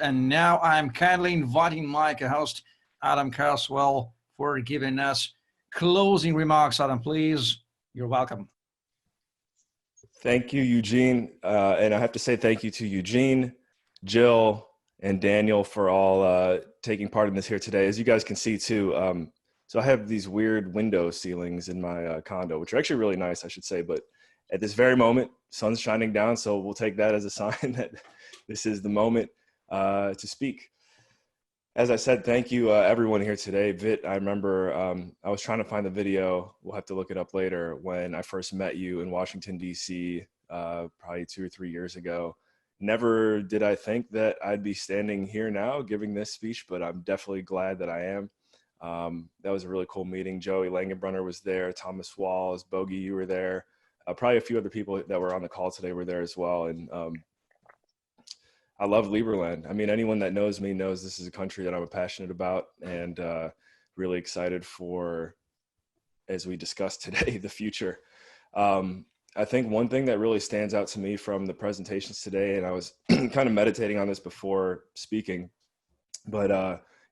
And now I'm kindly inviting my co-host, Adam Carswell, for giving us closing remarks. Adam, please, you're welcome. Thank you, Eugene. And I have to say thank you to Eugene, Jill, and Daniel for all taking part in this here today. As you guys can see too, so I have these weird window ceilings in my condo, which are actually really nice, I should say. But at this very moment, sun's shining down, so we'll take that as a sign that this is the moment to speak. As I said, thank you everyone here today. Vit, I remember I was trying to find the video, we'll have to look it up later, when I first met you in Washington, D.C., probably 2 or 3 years ago. Never did I think that I'd be standing here now giving this speech, but I'm definitely glad that I am. That was a really cool meeting. Joey Langenbrunner was there, Thomas Walls, Bogey, you were there. Probably a few other people that were on the call today were there as well. And I love Liberland. I mean, anyone that knows me knows this is a country that I'm passionate about and really excited for, as we discussed today, the future. I think one thing that really stands out to me from the presentations today, and I was kind of meditating on this before speaking, but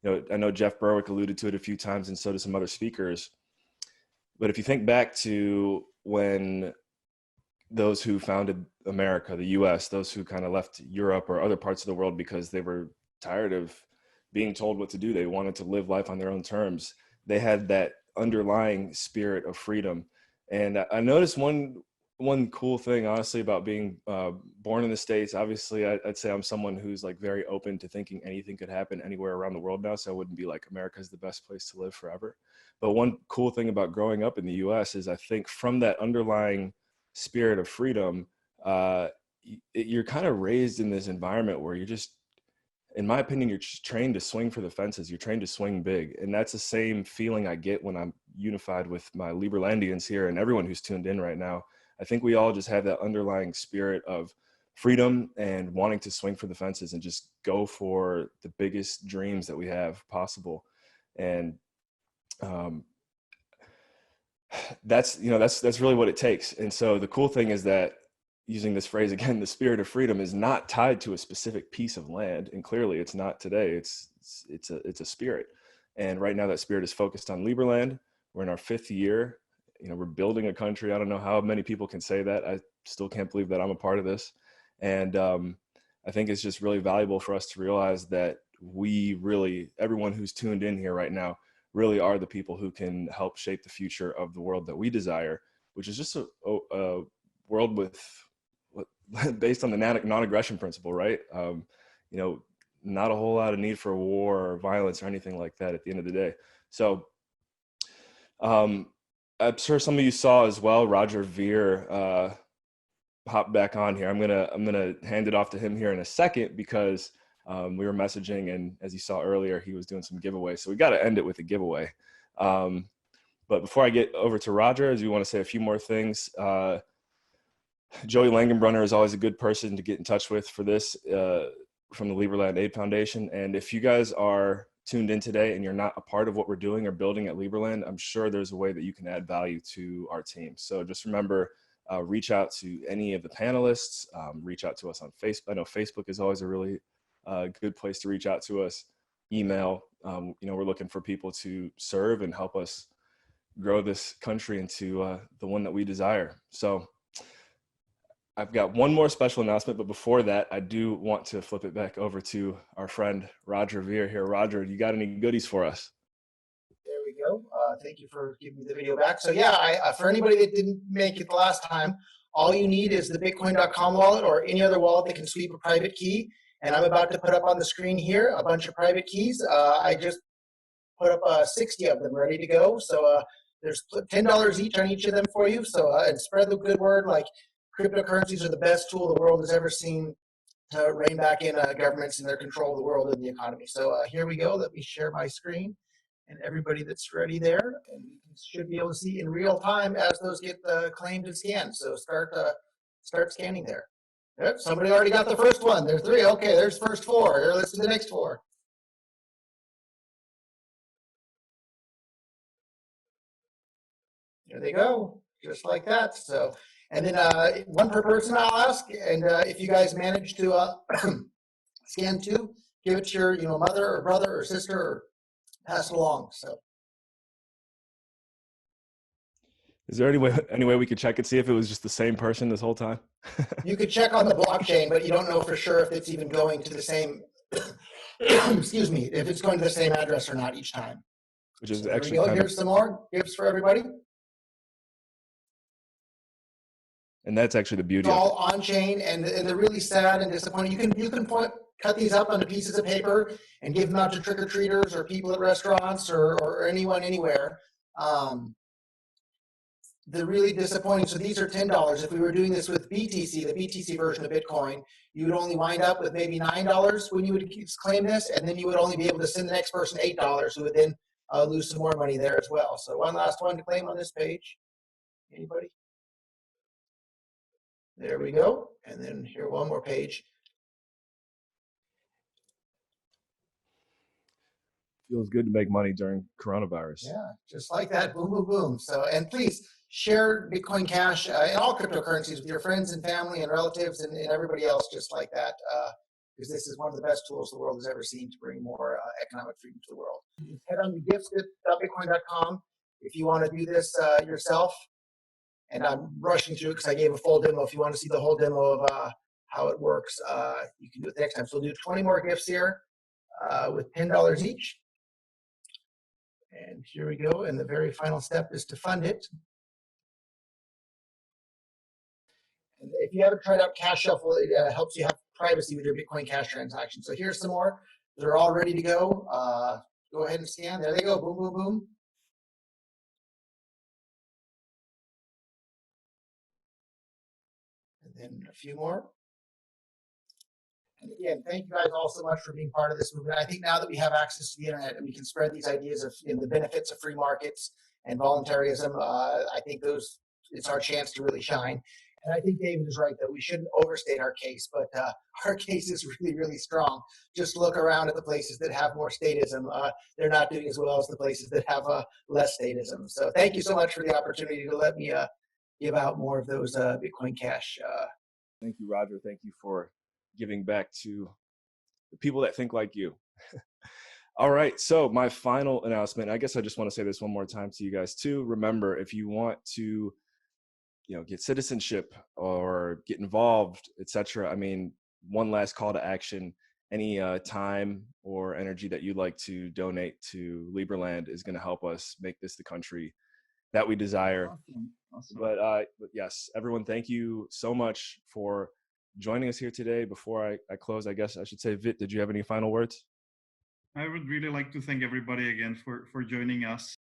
you know, I know Jeff Berwick alluded to it a few times, and so do some other speakers. But if you think back to when those who founded America, the US, those who kind of left Europe or other parts of the world because they were tired of being told what to do, they wanted to live life on their own terms. They had that underlying spirit of freedom. And I noticed one cool thing, honestly, about being born in the States. Obviously, I'd say I'm someone who's like very open to thinking anything could happen anywhere around the world now. So I wouldn't be like, America's the best place to live forever. But one cool thing about growing up in the US is I think from that underlying spirit of freedom, you're kind of raised in this environment where you're just, in my opinion, you're just trained to swing for the fences. You're trained to swing big. And that's the same feeling I get when I'm unified with my Liberlandians here and everyone who's tuned in right now. I think we all just have that underlying spirit of freedom and wanting to swing for the fences and just go for the biggest dreams that we have possible. And that's really what it takes. And so the cool thing is that, using this phrase again, the spirit of freedom is not tied to a specific piece of land. And clearly it's not today. It's a spirit. And right now that spirit is focused on Liberland. We're in our 5th year. You know, we're building a country. I don't know how many people can say that. I still can't believe that I'm a part of this. And I think it's just really valuable for us to realize that we really, everyone who's tuned in here right now, really are the people who can help shape the future of the world that we desire, which is just a world with, based on the non-aggression principle, right? You know, not a whole lot of need for war or violence or anything like that at the end of the day. So I'm sure some of you saw as well, Roger Veer hopped back on here. I'm gonna hand it off to him here in a second because we were messaging, and as you saw earlier, he was doing some giveaways. So we got to end it with a giveaway. But before I get over to Roger, as we want to say a few more things, Joey Langenbrunner is always a good person to get in touch with for this from the Liberland Aid Foundation. And if you guys are tuned in today and you're not a part of what we're doing or building at Liberland, I'm sure there's a way that you can add value to our team. So just remember, reach out to any of the panelists, reach out to us on Facebook. I know Facebook is always a really good place to reach out to us. Email, you know, we're looking for people to serve and help us grow this country into the one that we desire. So I've got one more special announcement, but before that, I do want to flip it back over to our friend Roger Veer here. Roger, you got any goodies for us? There we go. Thank you for giving me the video back. So yeah, for anybody that didn't make it the last time, all you need is the Bitcoin.com wallet or any other wallet that can sweep a private key. And I'm about to put up on the screen here a bunch of private keys. I just put up 60 of them ready to go. So there's $10 each on each of them for you. So and spread the good word. Like, cryptocurrencies are the best tool the world has ever seen to rein back in governments and their control of the world and the economy. So here we go. Let me share my screen, and everybody that's ready there, and you should be able to see in real time as those get claimed and scanned. So start scanning there. Yep, somebody already got the first one. There's 3. Okay, there's first 4. Here, let's do the next 4. There they go, just like that. So, and then one per person I'll ask, and if you guys manage to scan 2, give it to your, mother or brother or sister, or pass it along. So. Is there any way we could check and see if it was just the same person this whole time? You could check on the blockchain, but you don't know for sure if it's even going to the same, excuse me, if it's going to the same address or not each time. Which is So actually there we go. Here's some more gifts for everybody. And that's actually the beauty It's of all on chain, and they're really sad and disappointing. You can cut these up onto pieces of paper and give them out to trick or treaters or people at restaurants or anyone anywhere. They're really disappointing. So these are $10. If we were doing this with BTC, the BTC version of Bitcoin, you would only wind up with maybe $9 when you would claim this, and then you would only be able to send the next person $8, who would then lose some more money there as well. So one last one to claim on this page. Anybody? There we go. And then here, one more page. Feels good to make money during coronavirus. Yeah, just like that. Boom, boom, boom. So, and please share Bitcoin Cash and all cryptocurrencies with your friends and family and relatives and everybody else just like that, because this is one of the best tools the world has ever seen to bring more economic freedom to the world. Head on to gifts.bitcoin.com if you want to do this yourself. And I'm rushing through it because I gave a full demo. If you want to see the whole demo of how it works, you can do it the next time. So we'll do 20 more gifts here with $10 each. And here we go. And the very final step is to fund it. And if you haven't tried out Cash Shuffle, it helps you have privacy with your Bitcoin Cash transactions. So here's some more. They're all ready to go. Go ahead and scan. There they go. Boom, boom, boom. And then a few more. And again, thank you guys all so much for being part of this movement. I think now that we have access to the internet and we can spread these ideas of the benefits of free markets and voluntarism, I think it's our chance to really shine. And I think David is right that we shouldn't overstate our case, but our case is really, really strong. Just look around at the places that have more statism. They're not doing as well as the places that have less statism. So thank you so much for the opportunity to let me give out more of those Bitcoin Cash. Thank you, Roger. Thank you for giving back to the people that think like you. All right, so my final announcement, I guess I just want to say this one more time to you guys too. Remember, if you want to get citizenship or get involved, etc., I mean, one last call to action. Any time or energy that you'd like to donate to Liberland is going to help us make this the country that we desire. Awesome. But yes, everyone, thank you so much for joining us here today. Before I close, I guess I should say, Vit, did you have any final words? I would really like to thank everybody again for joining us.